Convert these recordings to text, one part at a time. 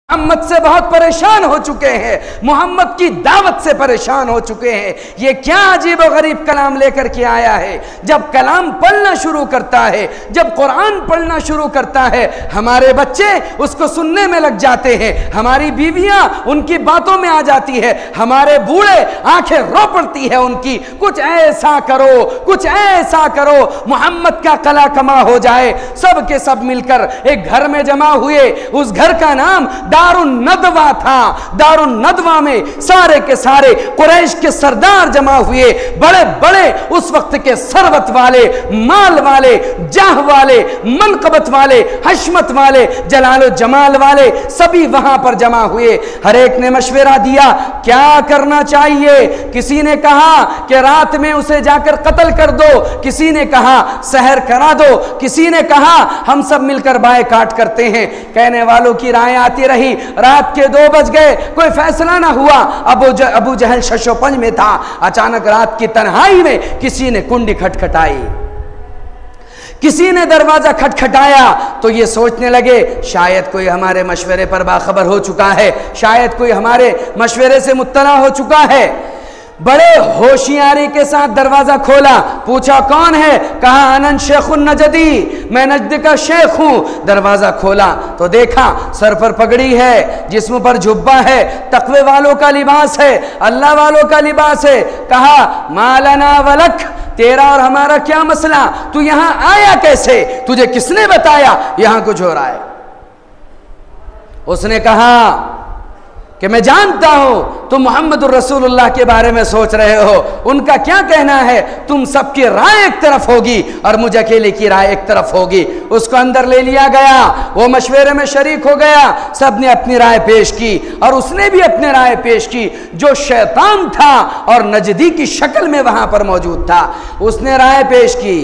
मोहम्मद से बहुत परेशान हो चुके हैं, मोहम्मद की दावत से परेशान हो चुके हैं। ये क्या अजीब और गरीब कलाम लेकर के आया है। जब कलाम पढ़ना शुरू करता है, जब कुरान पढ़ना शुरू करता है, हमारे बच्चे उसको सुनने में लग जाते हैं, हमारी बीवियां उनकी बातों में आ जाती है, हमारे बूढ़े आंखें रो पड़ती है उनकी। कुछ ऐसा करो, कुछ ऐसा करो, मोहम्मद का कला कमा हो जाए। सब के सब मिलकर एक घर में जमा हुए। उस घर का नाम दारुन नदवा था। दारुन नदवा में सारे के सारे कुरैश के सरदार जमा हुए, बड़े बड़े उस वक्त के सरवत वाले, माल वाले, जाह वाले, मनकबत वाले, हशमत वाले, जलालो जमाल वाले, सभी वहां पर जमा हुए। हर एक ने मशवरा दिया क्या करना चाहिए। किसी ने कहा कि रात में उसे जाकर कत्ल कर दो, किसी ने कहा सहर करा दो, किसी ने कहा हम सब मिलकर बायकाट करते हैं। कहने वालों की राय आती रही। रात के 2 बज गए, कोई फैसला ना हुआ। अबू जहल शशोपंज में था। अचानक रात की तन्हाई में किसी ने कुंडी खटखटाई, किसी ने दरवाजा खटखटाया। तो ये सोचने लगे शायद कोई हमारे मशवरे पर बाखबर हो चुका है, शायद कोई हमारे मशवरे से मुत्तला हो चुका है। बड़े होशियारी के साथ दरवाजा खोला, पूछा कौन है, कहा अनन शेखुन नजदी, मैं नजद का शेख हूं। दरवाजा खोला तो देखा सर पर पगड़ी है, जिस्म पर जुब्बा है, तकवे वालों का लिबास है, अल्लाह वालों का लिबास है। कहा मालना वलक, तेरा और हमारा क्या मसला, तू यहां आया कैसे, तुझे किसने बताया यहां कुछ हो रहा है। उसने कहा कि मैं जानता हूं तुम मोहम्मदुर रसूलुल्लाह के बारे में सोच रहे हो, उनका क्या कहना है, तुम सबकी राय एक तरफ होगी और मुझ अकेले की राय एक तरफ होगी। उसको अंदर ले लिया गया, वो मशवरे में शरीक हो गया, सबने अपनी राय पेश की और उसने भी अपनी राय पेश की। जो शैतान था और नजदी की शक्ल में वहां पर मौजूद था, उसने राय पेश की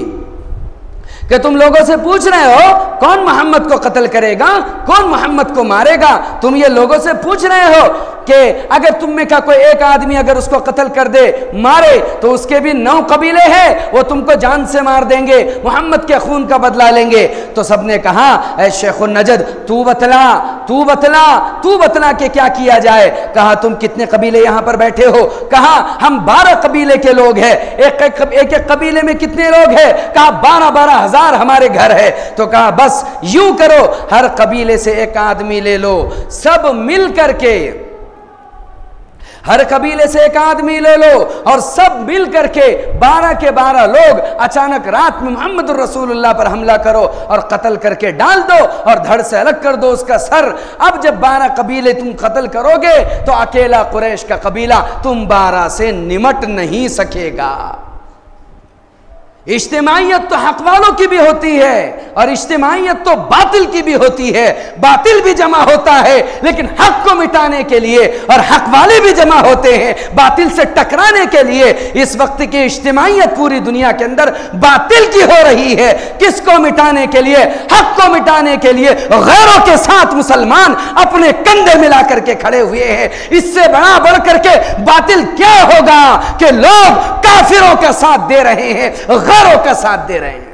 कि तुम लोगों से पूछ रहे हो कौन मोहम्मद को कत्ल करेगा, कौन मोहम्मद को मारेगा। तुम ये लोगों से पूछ रहे हो कि अगर तुम में का कोई एक आदमी अगर उसको कत्ल कर दे, मारे, तो उसके भी 9 कबीले हैं, वो तुमको जान से मार देंगे, मोहम्मद के खून का बदला लेंगे। तो सबने कहा ऐ शेखुन नजद, तू बतला, तू बतला, तू बतला के क्या किया जाए। कहा तुम कितने कबीले यहां पर बैठे हो। कहा हम 12 कबीले के लोग हैं। एक कबीले में कितने लोग हैं। कहा 12-12 हजार हमारे घर है। तो कहा बस यूं करो, हर कबीले से एक आदमी ले लो, सब मिल करके, हर कबीले से एक आदमी ले लो और सब मिल करके 12 के 12 लोग अचानक रात में मोहम्मद रसूलुल्लाह पर हमला करो और कत्ल करके डाल दो और धड़ से अलग कर दो उसका सर। अब जब 12 कबीले तुम कत्ल करोगे तो अकेला कुरैश का कबीला तुम 12 से निमट नहीं सकेगा। इज्तिमाइयत तो हक वालों की भी होती है और इज्तिमाइयत तो बातिल की भी होती है। बातिल भी जमा होता है लेकिन हक को मिटाने के लिए, और हक वाले भी जमा होते हैं बातिल से टकराने के लिए। इस वक्त की इज्तिमाइयत पूरी दुनिया के अंदर बातिल की हो रही है। किसको मिटाने के लिए? हक को मिटाने के लिए गैरों के साथ मुसलमान अपने कंधे मिला करके खड़े हुए हैं। इससे बड़ा बढ़ करके बातिल क्या होगा कि लोग काफिरों का साथ दे रहे हैं, गैरों का साथ दे रहे हैं।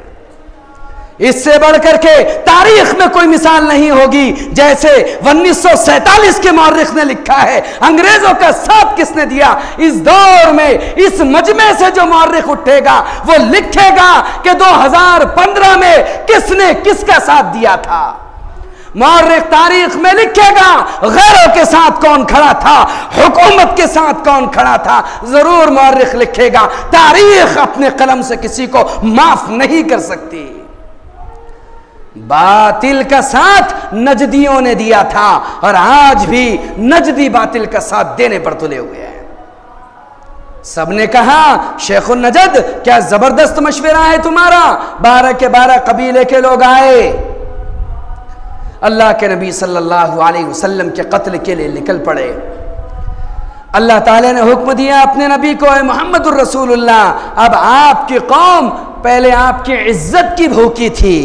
इससे बढ़कर के तारीख में कोई मिसाल नहीं होगी। जैसे 1947 के मौर्रिख ने लिखा है, अंग्रेजों का साथ किसने दिया। इस दौर में इस मजमे से जो मौर्रिख उठेगा वो लिखेगा कि 2015 में किसने किसका साथ दिया था। मौर्रिख तारीख में लिखेगा गैरों के साथ कौन खड़ा था, हुकूमत के साथ कौन खड़ा था, जरूर मौर्रिख लिखेगा। तारीख अपने कलम से किसी को माफ नहीं कर सकती। बातिल का साथ नजदियों ने दिया था और आज भी नजदी बातिल का साथ देने पर तुले हुए हैं। सबने कहा शेखुन नजद क्या जबरदस्त मशवरा है तुम्हारा। 12 के 12 कबीले के लोग आए, अल्लाह के नबी सल्लल्लाहु अलैहि वसल्लम के कत्ल के लिए निकल पड़े। अल्लाह ताला ने हुक्म दिया अपने नबी को, ए मोहम्मदुर रसूलुल्लाह, अब आपकी कौम पहले आपकी इज्जत की भूखी थी,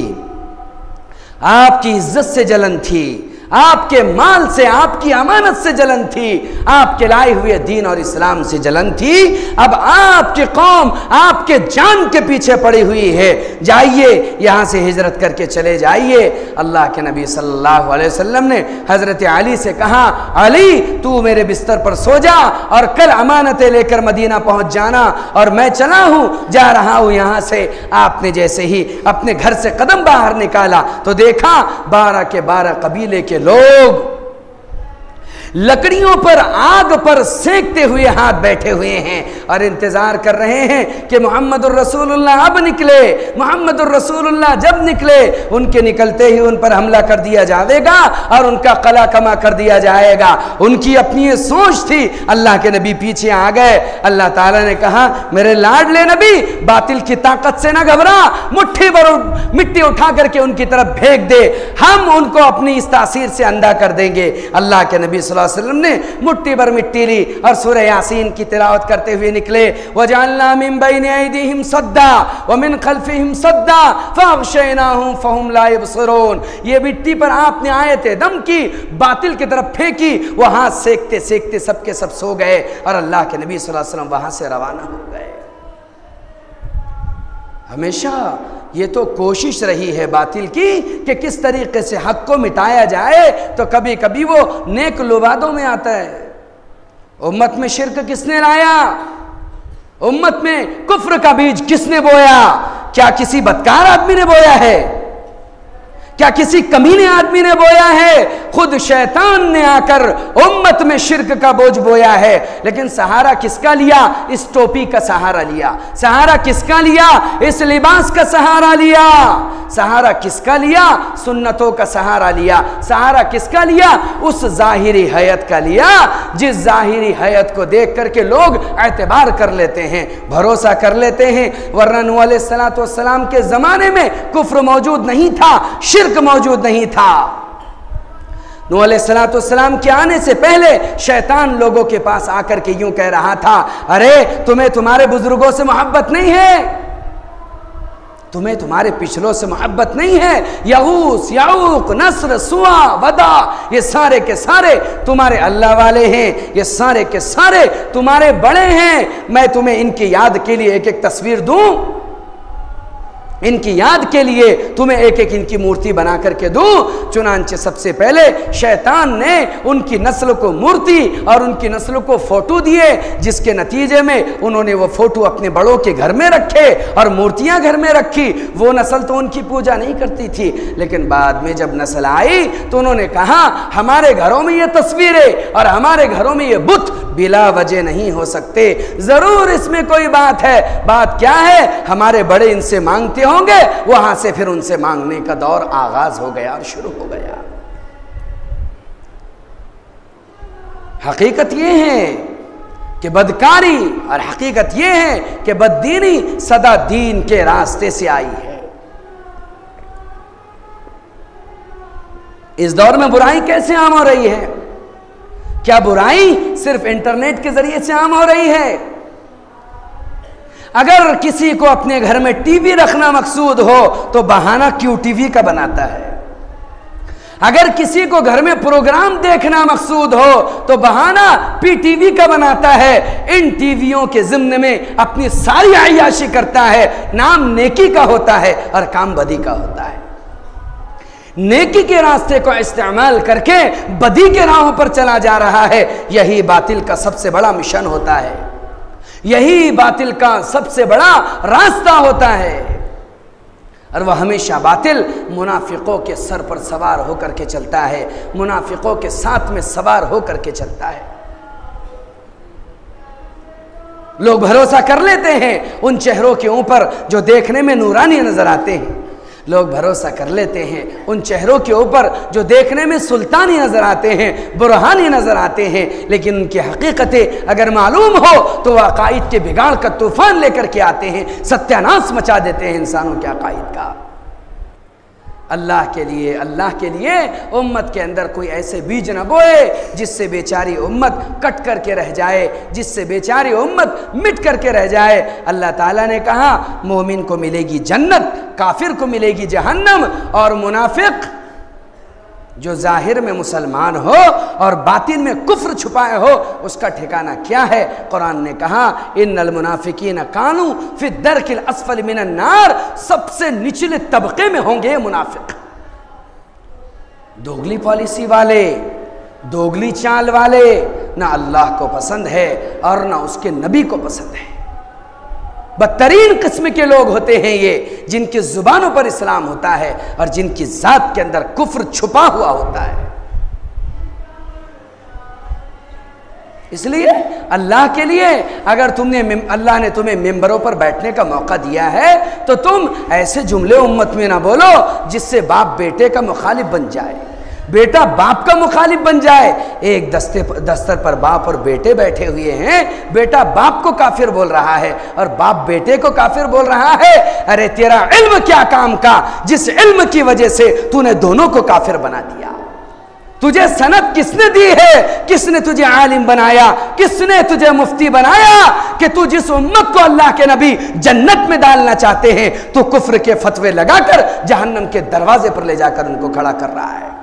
आपकी इज्जत से जलन थी, आपके माल से, आपकी अमानत से जलन थी, आपके लाए हुए दीन और इस्लाम से जलन थी। अब आपकी कौम आपके जान के पीछे पड़ी हुई है, जाइए यहां से हिजरत करके चले जाइए। अल्लाह के नबी सल्लल्लाहु अलैहि वसल्लम ने हजरत अली से कहा, अली तू मेरे बिस्तर पर सो जा और कल अमानतें लेकर मदीना पहुंच जाना, और मैं चला हूं, जा रहा हूं यहां से। आपने जैसे ही अपने घर से कदम बाहर निकाला तो देखा 12 के 12 कबीले के लोग लकड़ियों पर, आग पर सेकते हुए हाथ बैठे हुए हैं और इंतजार कर रहे हैं कि मोहम्मदुर रसूलुल्लाह अब निकले। मोहम्मदुर रसूलुल्लाह जब निकले, उनके निकलते ही उन पर हमला कर दिया जाएगा और उनका कला कमा कर दिया जाएगा। उनकी अपनी ये सोच थी। अल्लाह के नबी पीछे आ गए। अल्लाह ताला ने कहा, मेरे लाडले नबी, बातिल की ताकत से ना घबरा, मुट्ठी भर मिट्टी उठा करके उनकी तरफ फेंक दे, हम उनको अपनी इस तासीर से अंधा कर देंगे। अल्लाह के नबी सल्लल्लाहु अलैहि वसल्लम ने मुट्ठी भर मिट्टी ली और सूरह यासीन की तिलावत करते हुए निकले। वजअलना मिन बैनि ऐदीहिम सद्दा व मिन खल्फिहिम सद्दा फअग़शयनाहुम फहुम ला यबसरून। ये मिट्टी पर आपने आयत दम की, बातिल की तरफ फेंकी, वो हाथ सेकते सेकते सबके सब सो गए और अल्लाह के नबी सल्लल्लाहु अलैहि वसल्लम वहां से रवाना हो गए। हमेशा ये तो कोशिश रही है बातिल की कि किस तरीके से हक को मिटाया जाए, तो कभी कभी वो नेक लुबादों में आता है। उम्मत में शिर्क किसने लाया? उम्मत में कुफ्र का बीज किसने बोया? क्या किसी बदकार आदमी ने बोया है? क्या किसी कमीने आदमी ने बोया है? खुद शैतान ने आकर उम्मत में शिर्क का बोझ बोया है। लेकिन सहारा किसका लिया? इस टोपी का सहारा लिया। सहारा किसका लिया? इस लिबास का सहारा लिया। सहारा किसका लिया? सुन्नतों का सहारा लिया। सहारा किसका लिया? उस जाहिरी हयत का लिया जिस जाहिरी हयत को देख करके लोग एतबार कर लेते हैं, भरोसा कर लेते हैं। वरना नूह अलैहिस्सलातु वस्सलाम के जमाने में कुफ्र मौजूद नहीं था, शिर्क मौजूद नहीं था। नूह अलैहिस्सलातु वस्सलाम के आने से पहले शैतान लोगों के पास आकर के यूं कह रहा था, अरे तुम्हें तुम्हारे बुजुर्गों से मोहब्बत नहीं है, तुम्हें तुम्हारे पिछलों से मोहब्बत नहीं है। यगूस, याऊक, नस्र, सुआ, वदा, ये सारे के सारे तुम्हारे अल्लाह वाले हैं, ये सारे के सारे तुम्हारे बड़े हैं। मैं तुम्हें इनकी याद के लिए एक एक तस्वीर दूं, इनकी याद के लिए तुम्हें एक एक इनकी मूर्ति बना करके दूं। चुनांचे सबसे पहले शैतान ने उनकी नस्ल को मूर्ति और उनकी नस्ल को फोटो दिए, जिसके नतीजे में उन्होंने वो फोटो अपने बड़ों के घर में रखे और मूर्तियां घर में रखी। वो नस्ल तो उनकी पूजा नहीं करती थी, लेकिन बाद में जब नस्ल आई तो उन्होंने कहा, हमारे घरों में ये तस्वीरें और हमारे घरों में ये बुत बिला वजह नहीं हो सकते, जरूर इसमें कोई बात है। बात क्या है? हमारे बड़े इनसे मांगते होंगे। वहां से फिर उनसे मांगने का दौर आगाज हो गया और शुरू हो गया। हकीकत यह है कि बदकारी और हकीकत यह है कि बददीनी सदा दीन के रास्ते से आई है। इस दौर में बुराई कैसे आम हो रही है? क्या बुराई सिर्फ इंटरनेट के जरिए से आम हो रही है? अगर किसी को अपने घर में टीवी रखना मकसूद हो तो बहाना क्यों टीवी का बनाता है। अगर किसी को घर में प्रोग्राम देखना मकसूद हो तो बहाना पीटीवी का बनाता है। इन टीवियों के जिम्न में अपनी सारी अय्याशी करता है। नाम नेकी का होता है और काम बदी का होता है। नेकी के रास्ते को इस्तेमाल करके बदी के राहों पर चला जा रहा है। यही बातिल का सबसे बड़ा मिशन होता है, यही बातिल का सबसे बड़ा रास्ता होता है। और वह हमेशा बातिल मुनाफिकों के सर पर सवार होकर के चलता है, मुनाफिकों के साथ में सवार होकर के चलता है। लोग भरोसा कर लेते हैं उन चेहरों के ऊपर जो देखने में नूरानी नजर आते हैं। लोग भरोसा कर लेते हैं उन चेहरों के ऊपर जो देखने में सुल्तानी नजर आते हैं, बुरहानी नजर आते हैं। लेकिन उनकी हकीकतें अगर मालूम हो तो वह अकाइद के बिगाड़ का तूफान लेकर के आते हैं, सत्यानाश मचा देते हैं इंसानों के अकाइद का। अल्लाह के लिए उम्मत के अंदर कोई ऐसे बीज न बोए जिससे बेचारी उम्मत कट करके रह जाए, जिससे बेचारी उम्मत मिट करके रह जाए। अल्लाह ताला ने कहा, मोमिन को मिलेगी जन्नत, काफिर को मिलेगी जहन्नम और मुनाफिक जो जाहिर में मुसलमान हो और बातिन में कुफ्र छुपाए हो, उसका ठिकाना क्या है? कुरान ने कहा इन्नल मुनाफिकीन कानू फी दरकिल अस्फल मिनन नार, सबसे निचले तबके में होंगे ये मुनाफिक। दोगली पॉलिसी वाले, दोगली चाल वाले ना अल्लाह को पसंद है और ना उसके नबी को पसंद है। बदतरीन किस्म के लोग होते हैं ये, जिनकी जुबानों पर इस्लाम होता है और जिनकी जात के अंदर कुफ्र छुपा हुआ होता है। इसलिए अल्लाह के लिए अगर अल्लाह ने तुम्हें मिंबरों पर बैठने का मौका दिया है तो तुम ऐसे जुमले उम्मत में ना बोलो जिससे बाप बेटे का मुखालिफ बन जाए, बेटा बाप का मुखालिफ बन जाए। एक दस्तर पर बाप और बेटे बैठे हुए हैं, बेटा बाप को काफिर बोल रहा है और बाप बेटे को काफिर बोल रहा है। अरे तेरा इल्म क्या काम का, जिस इल्म की वजह से तूने दोनों को काफिर बना दिया। तुझे सनद किसने दी है? किसने तुझे आलिम बनाया? किसने तुझे मुफ्ती बनाया कि तू जिस उम्मत को अल्लाह के नबी जन्नत में डालना चाहते हैं, तू कुफ्र के फतवे लगाकर जहन्नम के दरवाजे पर ले जाकर उनको खड़ा कर रहा है।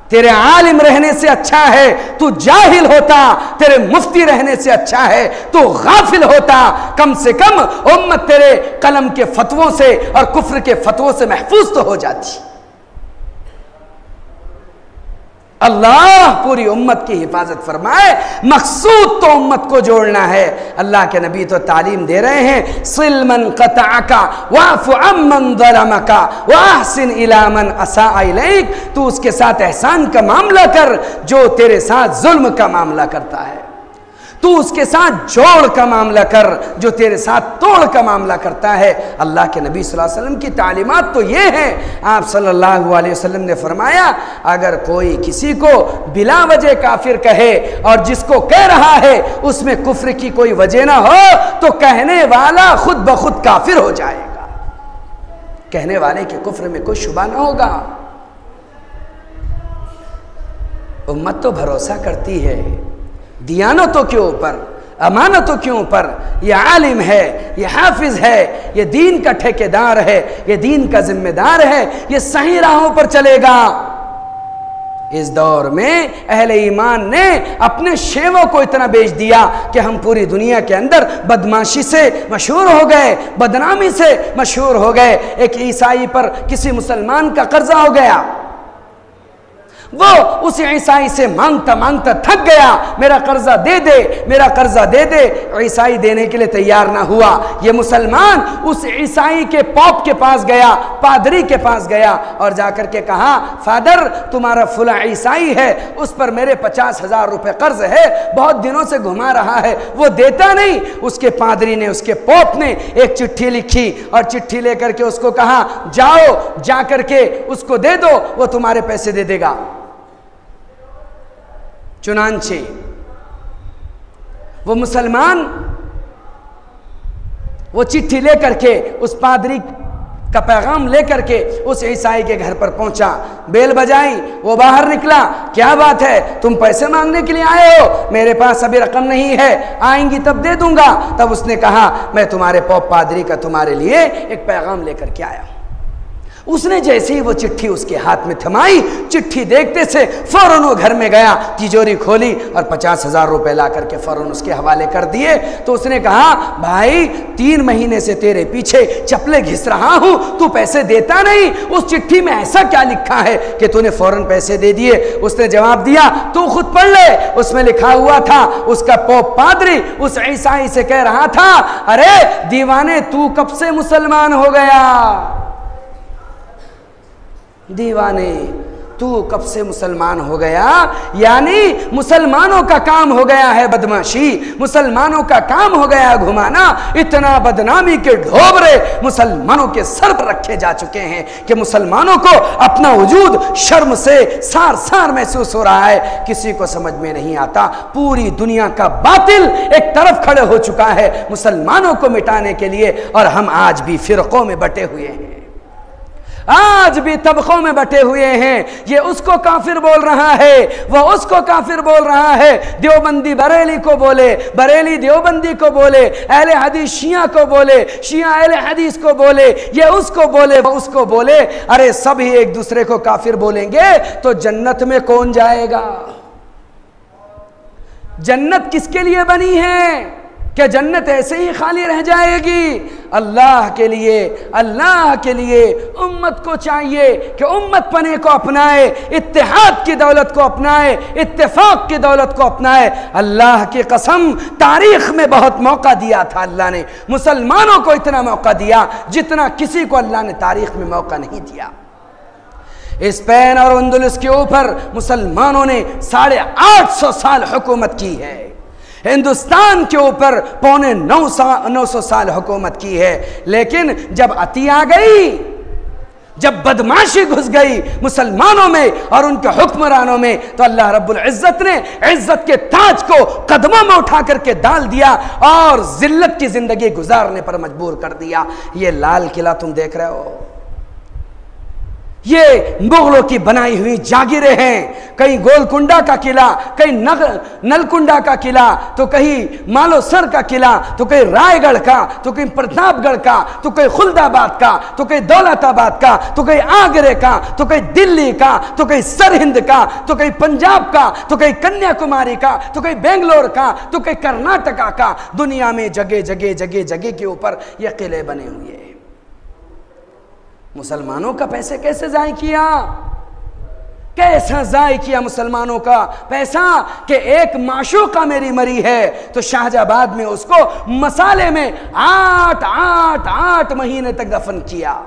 तेरे आलिम रहने से अच्छा है तू जाहिल होता, तेरे मुफ्ती रहने से अच्छा है तू गाफिल होता। कम से कम उम्मत तेरे कलम के फतवों से और कुफ्र के फतवों से महफूज तो हो जाती। अल्लाह पूरी उम्मत की हिफाजत फरमाए। मकसूद तो उम्मत को जोड़ना है। अल्लाह के नबी तो तालीम दे रहे हैं, सिलमन क़तअका वाफ़ु अम्मन ज़लमका वअहसिन इला मन असाअ इलैक। तू उसके साथ एहसान का मामला कर जो तेरे साथ जुल्म का मामला करता है। तू उसके साथ जोड़ का मामला कर जो तेरे साथ तोड़ का मामला करता है। अल्लाह के नबी सल्लल्लाहु अलैहि वसल्लम की तालीमात तो ये हैं। आप सल्लल्लाहु अलैहि वसल्लम ने फरमाया, अगर कोई किसी को बिला वजह काफिर कहे और जिसको कह रहा है उसमें कुफ्र की कोई वजह ना हो, तो कहने वाला खुद ब खुद काफिर हो जाएगा। कहने वाले के कुफ्र में कोई शुबा ना होगा। उम्मत तो भरोसा करती है दियानतों के ऊपर, अमानतों के ऊपर। ये आलिम है, ये हाफिज है, ये दीन का ठेकेदार है, ये दीन का जिम्मेदार है, ये सही राहों पर चलेगा। इस दौर में अहले ईमान ने अपने शेवों को इतना बेच दिया कि हम पूरी दुनिया के अंदर बदमाशी से मशहूर हो गए, बदनामी से मशहूर हो गए। एक ईसाई पर किसी मुसलमान का कर्जा हो गया, वो उस ईसाई से मांगता मांगता थक गया, मेरा कर्जा दे दे, मेरा कर्जा दे दे। ईसाई देने के लिए तैयार ना हुआ। ये मुसलमान उस ईसाई के पॉप के पास गया, पादरी के पास गया और जाकर के कहा, फादर तुम्हारा फुला ईसाई है, उस पर मेरे 50,000 रुपए कर्ज है, बहुत दिनों से घुमा रहा है, वो देता नहीं। उसके पादरी ने, उसके पॉप ने एक चिट्ठी लिखी और चिट्ठी लेकर के उसको कहा, जाओ जाकर के उसको दे दो, वो तुम्हारे पैसे दे देगा। चुनांचे वो मुसलमान वो चिट्ठी लेकर के उस पादरी का पैगाम लेकर के उस ईसाई के घर पर पहुंचा। बेल बजाई, वो बाहर निकला, क्या बात है, तुम पैसे मांगने के लिए आए हो? मेरे पास अभी रकम नहीं है, आएंगी तब दे दूंगा। तब उसने कहा, मैं तुम्हारे पॉप पादरी का तुम्हारे लिए एक पैगाम लेकर के आया हूं। उसने जैसे ही वो चिट्ठी उसके हाथ में थमाई, चिट्ठी देखते से फौरन वो घर में गया, तिजोरी खोली और 50,000 रुपए ला करके फौरन उसके हवाले कर दिए। तो उसने कहा, भाई 3 महीने से तेरे पीछे चप्पलें घिस रहा हूं, तू पैसे देता नहीं, उस चिट्ठी में ऐसा क्या लिखा है कि तूने फौरन पैसे दे दिए? उसने जवाब दिया, तू खुद पढ़ ले। उसमें लिखा हुआ था, उसका पोप पादरी उस ईसाई से कह रहा था, अरे दीवाने तू कब से मुसलमान हो गया? दीवाने तू कब से मुसलमान हो गया? यानी मुसलमानों का काम हो गया है बदमाशी, मुसलमानों का काम हो गया घुमाना। इतना बदनामी के ढोबरे मुसलमानों के सर पर रखे जा चुके हैं कि मुसलमानों को अपना वजूद शर्म से सार सार महसूस हो रहा है। किसी को समझ में नहीं आता, पूरी दुनिया का बातिल एक तरफ खड़े हो चुका है मुसलमानों को मिटाने के लिए, और हम आज भी फिरकों में बटे हुए हैं। आज भी तबकों में बटे हुए हैं। ये उसको काफिर बोल रहा है, वह उसको काफिर बोल रहा है। देवबंदी बरेली को बोले, बरेली देवबंदी को बोले, अहले हदीस शिया को बोले, शिया अहले हदीस को बोले, ये उसको बोले, वह उसको बोले। अरे सभी एक दूसरे को काफिर बोलेंगे तो जन्नत में कौन जाएगा? जन्नत किसके लिए बनी है? क्या जन्नत ऐसे ही खाली रह जाएगी? अल्लाह के लिए, अल्लाह के लिए उम्मत को चाहिए कि उम्मत पने को अपनाए, इत्तेहाद की दौलत को अपनाए, इत्तेफाक की दौलत को अपनाए। अल्लाह की कसम, तारीख में बहुत मौका दिया था अल्लाह ने, मुसलमानों को इतना मौका दिया जितना किसी को अल्लाह ने तारीख में मौका नहीं दिया। स्पेन और अंदलुस के ऊपर मुसलमानों ने 850 साल हुकूमत की है। हिंदुस्तान के ऊपर 950 साल हुकूमत की है। लेकिन जब अति आ गई, जब बदमाशी घुस गई मुसलमानों में और उनके हुक्मरानों में, तो अल्लाह रब्बुल इज्जत ने इज्जत के ताज को कदमों में उठा करके डाल दिया और जिल्लत की जिंदगी गुजारने पर मजबूर कर दिया। ये लाल किला तुम देख रहे हो, ये मुगलों की बनाई हुई जागीरें हैं। कहीं गोलकुंडा का किला, कहीं नलकुंडा का किला, तो कहीं मालोसर का किला, तो कहीं रायगढ़ का, तो कहीं प्रतापगढ़ का, तो कहीं खुलदाबाद का, तो कहीं दौलताबाद का, तो कहीं आगरे का, तो कहीं दिल्ली का, तो कहीं सरहिंद का, तो कहीं पंजाब का, तो कहीं कन्याकुमारी का, तो कहीं बेंगलोर का, तो कहीं कर्नाटका का। दुनिया में जगह जगह जगह जगह के ऊपर ये किले बने हुए हैं। मुसलमानों का पैसे कैसे जाय किया? कैसा जाय किया मुसलमानों का पैसा कि एक माशूका मेरी मरी है तो शाहजहाबाद में उसको मसाले में 8 महीने तक दफन किया।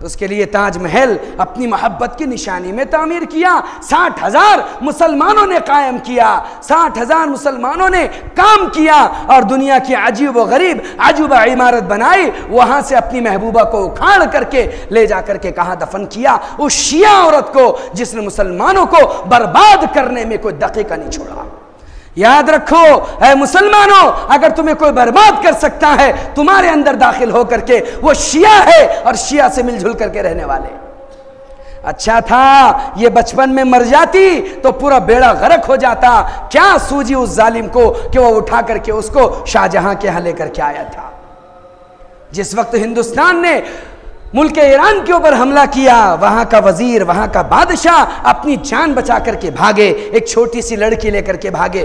उसके लिए ताजमहल अपनी मोहब्बत की निशानी में तामीर किया। 60,000 मुसलमानों ने कायम किया, 60,000 मुसलमानों ने काम किया और दुनिया की अजीब व गरीब अजूबा इमारत बनाई। वहां से अपनी महबूबा को उखाड़ करके ले जाकर के कहां दफन किया? उस शिया औरत को जिसने मुसलमानों को बर्बाद करने में कोई दकीका नहीं छोड़ा। याद रखो ऐ मुसलमानों, अगर तुम्हें कोई बर्बाद कर सकता है तुम्हारे अंदर दाखिल होकर के, वो शिया है और शिया से मिलजुल करके रहने वाले। अच्छा था ये बचपन में मर जाती तो पूरा बेड़ा गर्क हो जाता। क्या सूझी उस जालिम को कि वो उठा करके उसको शाहजहां के यहां लेकर के आया था। जिस वक्त हिंदुस्तान ने मुल्क ईरान के ऊपर हमला किया, वहां का वजीर, वहां का बादशाह अपनी जान बचा करके भागे, एक छोटी सी लड़की लेकर के भागे।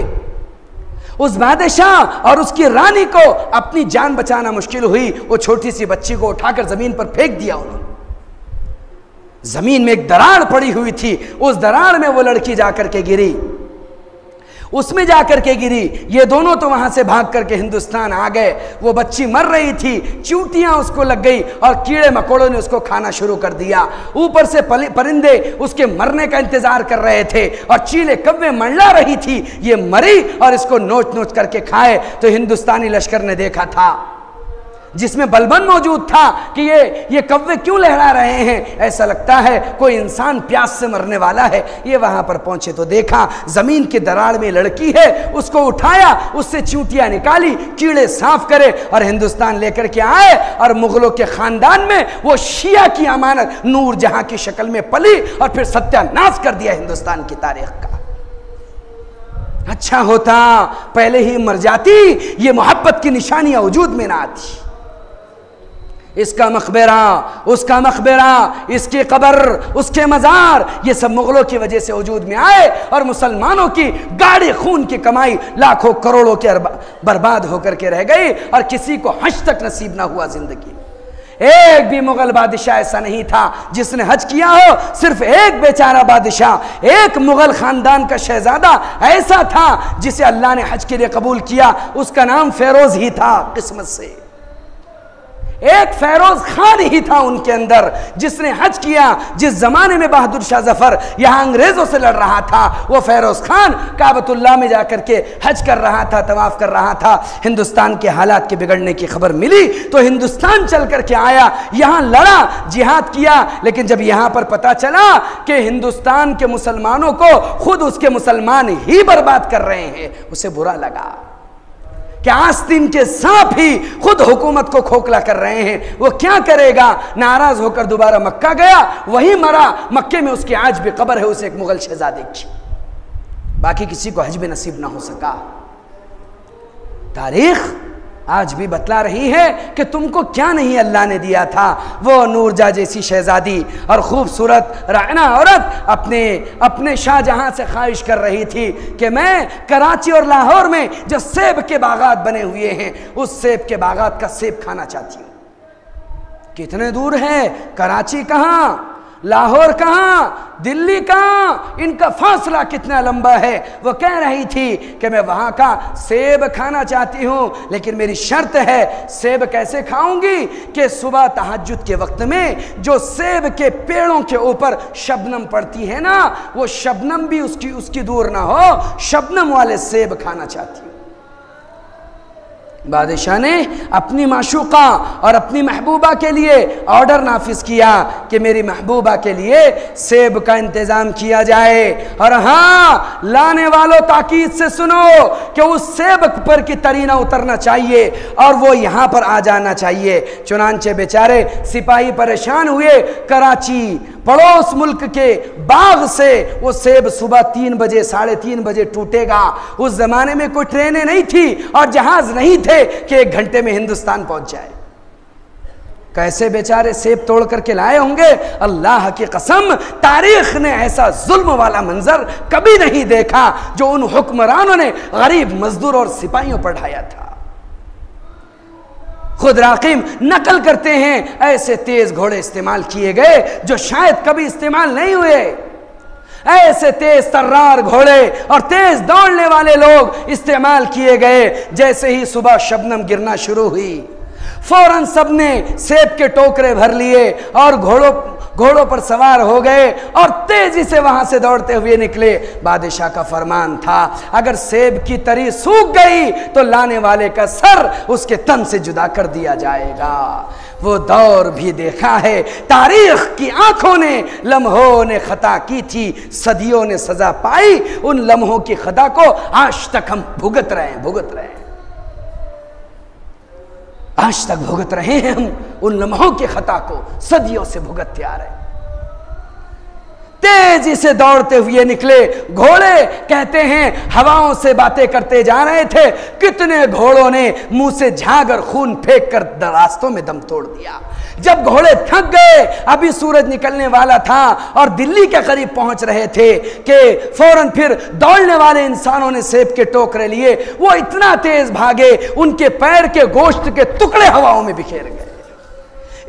उस बादशाह और उसकी रानी को अपनी जान बचाना मुश्किल हुई। वो छोटी सी बच्ची को उठाकर जमीन पर फेंक दिया उन्होंने। जमीन में एक दरार पड़ी हुई थी, उस दरार में वो लड़की जाकर के गिरी, उसमें जाकर के गिरी। ये दोनों तो वहां से भाग करके हिंदुस्तान आ गए। वो बच्ची मर रही थी, चींटियां उसको लग गई और कीड़े मकोड़ों ने उसको खाना शुरू कर दिया। ऊपर से परिंदे उसके मरने का इंतजार कर रहे थे और चीले कव्वे मंडला रही थी। ये मरी और इसको नोच नोच करके खाए। तो हिंदुस्तानी लश्कर ने देखा था, जिसमें बलबन मौजूद था, कि ये कव्वे क्यों लहरा रहे हैं, ऐसा लगता है कोई इंसान प्यास से मरने वाला है। ये वहां पर पहुंचे तो देखा जमीन के दरार में लड़की है। उसको उठाया, उससे चींटियां निकाली, कीड़े साफ करे और हिंदुस्तान लेकर के आए। और मुगलों के खानदान में वो शिया की अमानत नूर जहां की शक्ल में पली और फिर सत्यानाश कर दिया हिंदुस्तान की तारीख का। अच्छा होता पहले ही मर जाती, ये मोहब्बत की निशानियां वजूद में ना आती। इसका मकबरा, उसका मकबरा, इसकी कब्र, उसके मजार, ये सब मुगलों की वजह से वजूद में आए और मुसलमानों की गाढ़े खून की कमाई लाखों करोड़ों के बर्बाद होकर के रह गई और किसी को हज तक नसीब ना हुआ जिंदगी में। एक भी मुगल बादशाह ऐसा नहीं था जिसने हज किया हो। सिर्फ एक बेचारा बादशाह, एक मुगल खानदान का शहजादा ऐसा था जिसे अल्लाह ने हज के लिए कबूल किया। उसका नाम फेरोज ही था। किस्मत से एक फेरोज खान ही था उनके अंदर जिसने हज किया। जिस जमाने में बहादुर शाह जफर यहां अंग्रेजों से लड़ रहा था, वो फेरोज खान काबतुल्लाह में जाकर के हज कर रहा था, तवाफ कर रहा था। हिंदुस्तान के हालात के बिगड़ने की खबर मिली तो हिंदुस्तान चल करके आया, यहां लड़ा, जिहाद किया। लेकिन जब यहां पर पता चला कि हिंदुस्तान के मुसलमानों को खुद उसके मुसलमान ही बर्बाद कर रहे हैं, उसे बुरा लगा कि कि आस्तीन के सांप ही खुद हुकूमत को खोखला कर रहे हैं। वो क्या करेगा? नाराज होकर दोबारा मक्का गया, वही मरा। मक्के में उसकी आज भी कब्र है, उसे एक मुगल शहजादे की। बाकी किसी को हज भी नसीब ना हो सका। तारीख आज भी बतला रही है कि तुमको क्या नहीं अल्लाह ने दिया था। वो नूरजहां जैसी शहजादी और खूबसूरत राना औरत अपने शाहजहां से ख्वाहिश कर रही थी कि मैं कराची और लाहौर में जो सेब के बागात बने हुए हैं, उस सेब के बागात का सेब खाना चाहती हूं। कितने दूर है? कराची कहाँ, लाहौर कहाँ, दिल्ली कहाँ, इनका फासला कितना लंबा है। वो कह रही थी कि मैं वहाँ का सेब खाना चाहती हूँ, लेकिन मेरी शर्त है। सेब कैसे खाऊंगी? कि सुबह तहज्जुद के वक्त में जो सेब के पेड़ों के ऊपर शबनम पड़ती है ना, वो शबनम भी उसकी दूर ना हो, शबनम वाले सेब खाना चाहती हूँ। बादशाह ने अपनी माशूका और अपनी महबूबा के लिए ऑर्डर नाफिज किया कि मेरी महबूबा के लिए सेब का इंतजाम किया जाए। और हाँ, लाने वालों ताकीद से सुनो कि उस सेब पर की तरीना उतरना चाहिए और वो यहाँ पर आ जाना चाहिए। चुनांचे बेचारे सिपाही परेशान हुए। कराची पड़ोस मुल्क के बाग से वो सेब सुबह 3 बजे 3:30 बजे टूटेगा। उस जमाने में कोई ट्रेनें नहीं थी और जहाज नहीं थे कि 1 घंटे में हिंदुस्तान पहुंच जाए। कैसे बेचारे सेब तोड़ करके लाए होंगे। अल्लाह की कसम, तारीख ने ऐसा जुल्म वाला मंजर कभी नहीं देखा जो उन हुक्मरानों ने गरीब मजदूर और सिपाहियों पर ढाया था। खुद राकीम नकल करते हैं, ऐसे तेज घोड़े इस्तेमाल किए गए जो शायद कभी इस्तेमाल नहीं हुए। ऐसे तेज तर्रार घोड़े और तेज दौड़ने वाले लोग इस्तेमाल किए गए। जैसे ही सुबह शबनम गिरना शुरू हुई, फौरन सबने सेब के टोकरे भर लिए और घोड़ों पर सवार हो गए और तेजी से वहां से दौड़ते हुए निकले। बादशाह का फरमान था, अगर सेब की तरी सूख गई तो लाने वाले का सर उसके तन से जुदा कर दिया जाएगा। वो दौर भी देखा है। तारीख की आंखों ने, लम्हों ने खता की थी, सदियों ने सजा पाई। उन लम्हों की खता को आज तक हम भुगत रहे हैं। आज तक भुगत रहे हैं हम उन लम्हों की खता को, सदियों से भुगतते आ रहे। तेजी से दौड़ते हुए निकले घोड़े। कहते हैं हवाओं से बातें करते जा रहे थे। कितने घोड़ों ने मुंह से झाग और खून फेंक कर रास्तों में दम तोड़ दिया। जब घोड़े थक गए, अभी सूरज निकलने वाला था और दिल्ली के करीब पहुंच रहे थे कि फौरन फिर दौड़ने वाले इंसानों ने सेब के टोकरे लिए। वो इतना तेज भागे, उनके पैर के गोश्त के टुकड़े हवाओं में बिखेर गए।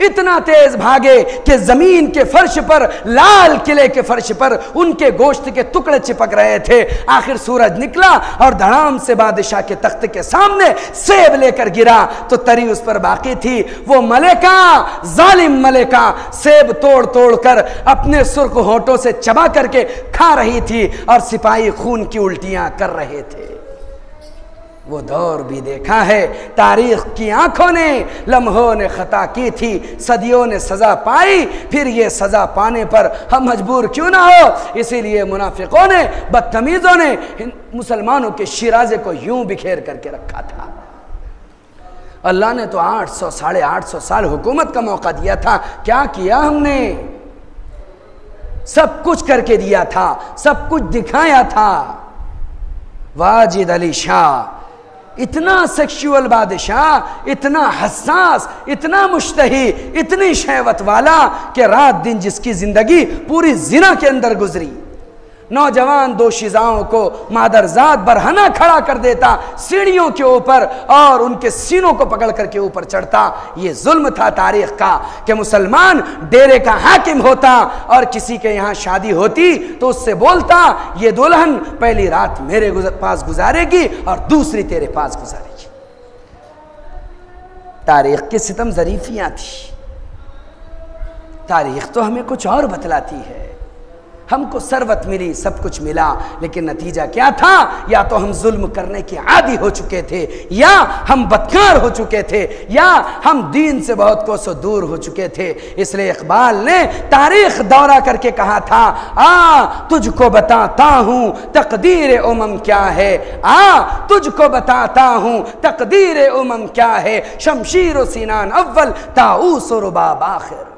इतना तेज भागे कि जमीन के फर्श पर, लाल किले के फर्श पर उनके गोश्त के टुकड़े चिपक रहे थे। आखिर सूरज निकला और धड़ाम से बादशाह के तख्त के सामने सेब लेकर गिरा तो तरी उस पर बाकी थी। वो मलेका, जालिम मलेका, सेब तोड़ तोड़ कर अपने सुर्ख होठों से चबा करके खा रही थी और सिपाही खून की उल्टियां कर रहे थे। वो दौर भी देखा है। तारीख की आंखों ने, लम्हों ने खता की थी, सदियों ने सजा पाई। फिर ये सजा पाने पर हम मजबूर क्यों ना हो। इसीलिए मुनाफिकों ने, बदतमीजों ने मुसलमानों के शिराजे को यूं बिखेर करके रखा था। अल्लाह ने तो 800 साढ़े 800 साल हुकूमत का मौका दिया था। क्या किया हमने? सब कुछ करके दिया था, सब कुछ दिखाया था। वाजिद अली शाह इतना सेक्सुअल बादशाह, इतना हसास, इतना मुश्तही, इतनी शहवत वाला कि रात दिन जिसकी जिंदगी पूरी जिना के अंदर गुजरी। नौजवान दोशीजाओं को मादरजात बरहना खड़ा कर देता सीढ़ियों के ऊपर और उनके सीनों को पकड़ करके ऊपर चढ़ता। ये जुल्म था तारीख का कि मुसलमान डेरे का हाकिम होता और किसी के यहाँ शादी होती तो उससे बोलता, ये दुल्हन पहली रात मेरे पास गुजारेगी और दूसरी तेरे पास गुजारेगी। तारीख की सितम जरीफियां थी। तारीख तो हमें कुछ और बतलाती है। हमको सरवत मिली, सब कुछ मिला, लेकिन नतीजा क्या था? या तो हम जुल्म करने के आदी हो चुके थे, या हम बदकार हो चुके थे, या हम दीन से बहुत कोसों दूर हो चुके थे। इसलिए इकबाल ने तारीख दौरा करके कहा था, आ तुझको बताता हूं तकदीर उमम क्या है, आ तुझको बताता हूं तकदीर उमम क्या है, शमशीर व सीनान अव्वल ताऊस और रुबाब आखिर।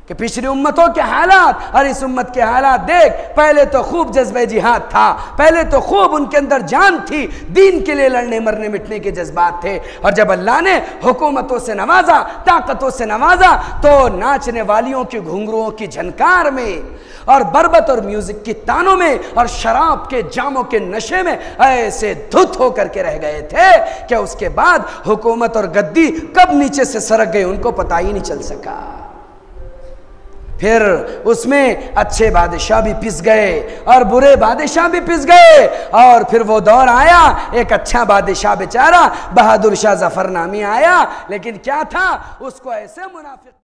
कि पिछली उम्मतों के हालात और इस उम्मत के हालात देख, पहले तो खूब जज्बे जिहाद था, पहले तो खूब उनके अंदर जान थी, दीन के लिए लड़ने मरने मिटने के जज्बात थे, और जब अल्लाह ने हुकूमतों से नवाजा, ताकतों से नवाजा, तो नाचने वालियों के घुंघरुओं की झनकार में और बरबत और म्यूजिक की तानों में और शराब के जामों के नशे में ऐसे धुत होकर के रह गए थे कि उसके बाद हुकूमत और गद्दी कब नीचे से सरक गई उनको पता ही नहीं चल सका। फिर उसमें अच्छे बादशाह भी पिस गए और बुरे बादशाह भी पिस गए, और फिर वो दौर आया, एक अच्छा बादशाह बेचारा बहादुर शाह जफर नामी आया, लेकिन क्या था, उसको ऐसे मुनाफिक